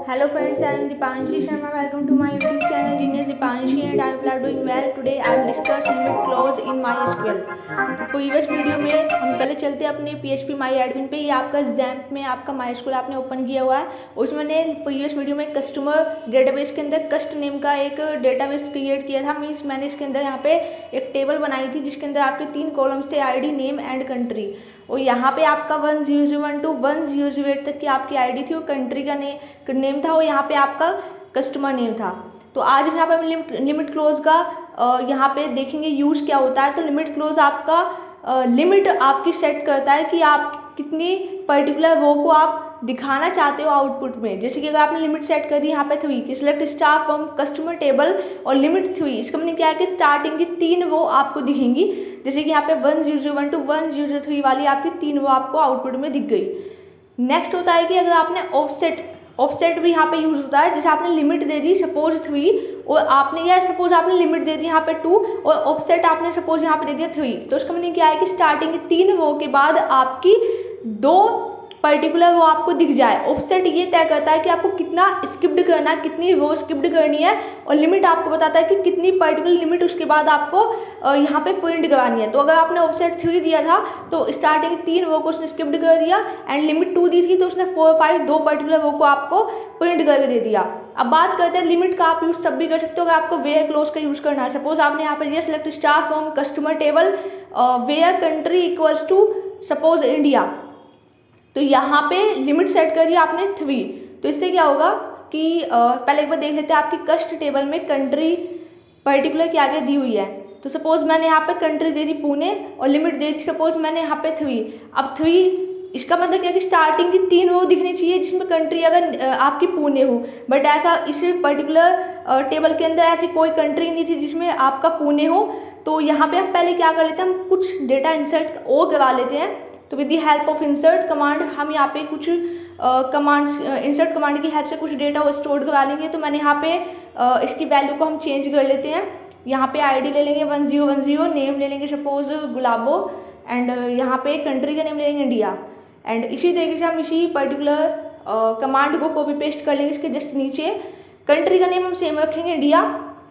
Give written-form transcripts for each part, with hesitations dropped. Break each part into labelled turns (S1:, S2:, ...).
S1: Hello friends, I am Dipanshi Sharma. Welcome to my YouTube channel Genius Dipanshi and I hope you are doing well. Today I will discuss limit clause in MySQL. तो previous video में हम पहले चलते हैं अपने PHP MyAdmin पे। ये आपका XAMPP में आपका MySQL आपने ओपन किया हुआ है। उसमें मैंने प्रीवियस वीडियो में कस्टमर डेटाबेस के अंदर कस्ट नेम का एक डेटाबेस क्रिएट किया था। मीन्स मैंने इसके अंदर यहाँ पे एक टेबल बनाई थी जिसके अंदर आपके 3 कॉलम्स थे, ID, नेम एंड कंट्री। और यहाँ पे आपका 1001 to 1008 तक की आपकी आईडी थी और कंट्री का नेम था और यहाँ पे आपका कस्टमर नेम था। तो आज हम यहाँ पे लिमिट क्लोज का यहाँ पे देखेंगे यूज़ क्या होता है। तो लिमिट क्लोज आपका लिमिट आपकी सेट करता है कि आप कितनी पर्टिकुलर रो को आप दिखाना चाहते हो आउटपुट में। जैसे कि अगर आपने लिमिट सेट कर दी यहाँ पे 3 कि select star from customer table और लिमिट 3, इसका मतलब क्या है कि स्टार्टिंग की 3 रो आपको दिखेंगी। जैसे कि यहाँ पे 1001 to 1003 वाली आपकी 3 रो आपको आउटपुट में दिख गई। नेक्स्ट होता है कि अगर आपने ऑफसेट भी यहाँ पे यूज होता है। जैसे आपने लिमिट दे दी सपोज 3 और आपने या सपोज आपने लिमिट दे दी यहाँ पे 2 और ऑफसेट आपने सपोज यहाँ पे दे दिया 3, तो इसका मतलब क्या है कि स्टार्टिंग की 3 रो के बाद आपकी 2 पर्टिकुलर वो आपको दिख जाए। ऑफसेट ये तय करता है कि आपको कितना स्किप्ड करना है, कितनी रो स्किप्ड करनी है, और लिमिट आपको बताता है कि कितनी पर्टिकुलर लिमिट उसके बाद आपको यहाँ पे प्रिंट करवानी है। तो अगर आपने ऑफसेट 3 दिया था तो स्टार्टिंग 3 रो को उसने स्किप्ड कर दिया एंड लिमिट 2 दी थी तो उसने 4 5 2 पर्टिकुलर रो को आपको प्रिंट करके दे दिया। अब बात करते हैं लिमिट का आप यूज़ तब भी कर सकते हो अगर आपको वेयर क्लोज का यूज़ करना है। सपोज आपने यहाँ पर दिया select star from customer table where country equals to suppose India, तो यहाँ पे लिमिट सेट कर दिया आपने 3। तो इससे क्या होगा कि पहले एक बार देख लेते हैं आपकी कस्ट टेबल में कंट्री पर्टिकुलर क्या क्या दी हुई है। तो सपोज मैंने यहाँ पे कंट्री दे दी पुणे और लिमिट दे दी सपोज मैंने यहाँ पे 3। अब 3 इसका मतलब क्या है कि स्टार्टिंग की 3 रो दिखनी चाहिए जिसमें कंट्री अगर आपकी पुणे हो, बट ऐसा इस पर्टिकुलर टेबल के अंदर ऐसी कोई कंट्री नहीं थी जिसमें आपका पुणे हो। तो यहाँ पे हम पहले क्या कर लेते हैं, हम कुछ डेटा इंसर्ट और करवा लेते हैं। तो with the help of insert command हम यहाँ पे कुछ इंसर्ट कमांड की हेल्प से कुछ डेटा स्टोर करा लेंगे। तो मैंने यहाँ पे इसकी वैल्यू को हम चेंज कर लेते हैं। यहाँ पे आईडी ले लेंगे 1010, नेम ले लेंगे सपोज गुलाबो एंड यहाँ पे कंट्री का नेम ले लेंगे इंडिया। एंड इसी तरीके से हम इसी पर्टिकुलर कमांड को कॉपी पेस्ट कर लेंगे इसके जस्ट नीचे। कंट्री का नेम हम सेम रखेंगे इंडिया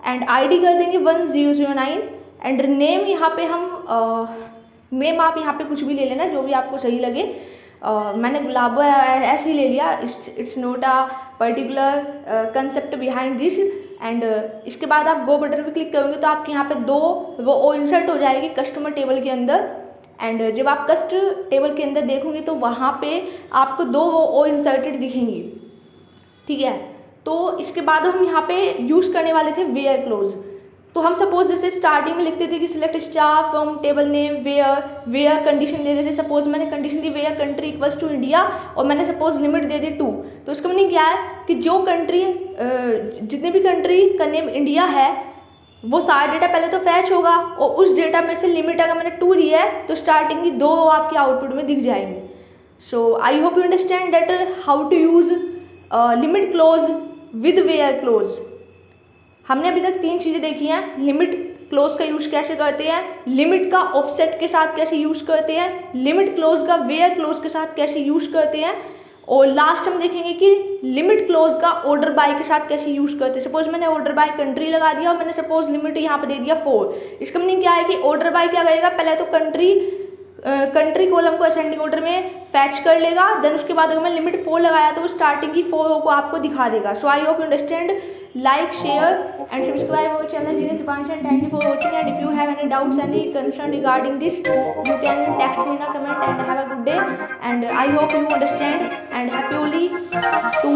S1: एंड आईडी कर देंगे 1009 एंड नेम यहाँ पे हम नेम आप यहाँ पे कुछ भी ले लेना जो भी आपको सही लगे। मैंने गुलाबो ऐसे ही ले लिया, it's not a particular concept behind this. And इसके बाद आप गो बटन पे क्लिक करोगे तो आपके यहाँ पे 2 वो इंसर्ट हो जाएगी कस्टमर टेबल के अंदर। एंड जब आप कस्ट टेबल के अंदर देखोगे तो वहाँ पे आपको 2 वो इंसर्टेड दिखेंगी, ठीक है। तो इसके बाद हम यहाँ पे यूज़ करने वाले थे वेयर क्लोज। तो हम सपोज जैसे स्टार्टिंग में लिखते थे कि select star from table name where condition दे देते। सपोज मैंने कंडीशन दी where country equals to India और मैंने सपोज लिमिट दे दी 2। तो इसका मीनिंग क्या है कि जो कंट्री जितने भी कंट्री का नेम इंडिया है वो सारा डेटा पहले तो फैच होगा और उस डेटा में से लिमिट अगर मैंने 2 दिया है तो स्टार्टिंग की 2 आपके आउटपुट में दिख जाएंगे। So I hope you understand that how to use limit clause with where clause. हमने अभी तक 3 चीज़ें देखी हैं। लिमिट क्लोज का यूज़ कैसे करते हैं, लिमिट का ऑफसेट के साथ कैसे यूज़ करते हैं, लिमिट क्लोज का वेयर क्लोज के साथ कैसे यूज़ करते हैं, और लास्ट हम देखेंगे कि लिमिट क्लोज का ऑर्डर बाय के साथ कैसे यूज़ करते हैं। सपोज मैंने ऑर्डर बाय कंट्री लगा दिया और मैंने सपोज लिमिट यहाँ पे दे दिया 4। इसका मीनिंग क्या है कि ऑर्डर बाय क्या करेगा, पहले तो कंट्री कॉलम को असेंडिंग ऑर्डर में फैच कर लेगा, देन उसके बाद अगर मैं लिमिट 4 लगाया तो वो स्टार्टिंग की 4 को आपको दिखा देगा। So I hope you understand. Like, share and subscribe our channel Genius Dipanshi and thank you for watching. And if you have any doubts, any concern regarding this, you can text me in a comment and have a good day. And I hope you understand and happily to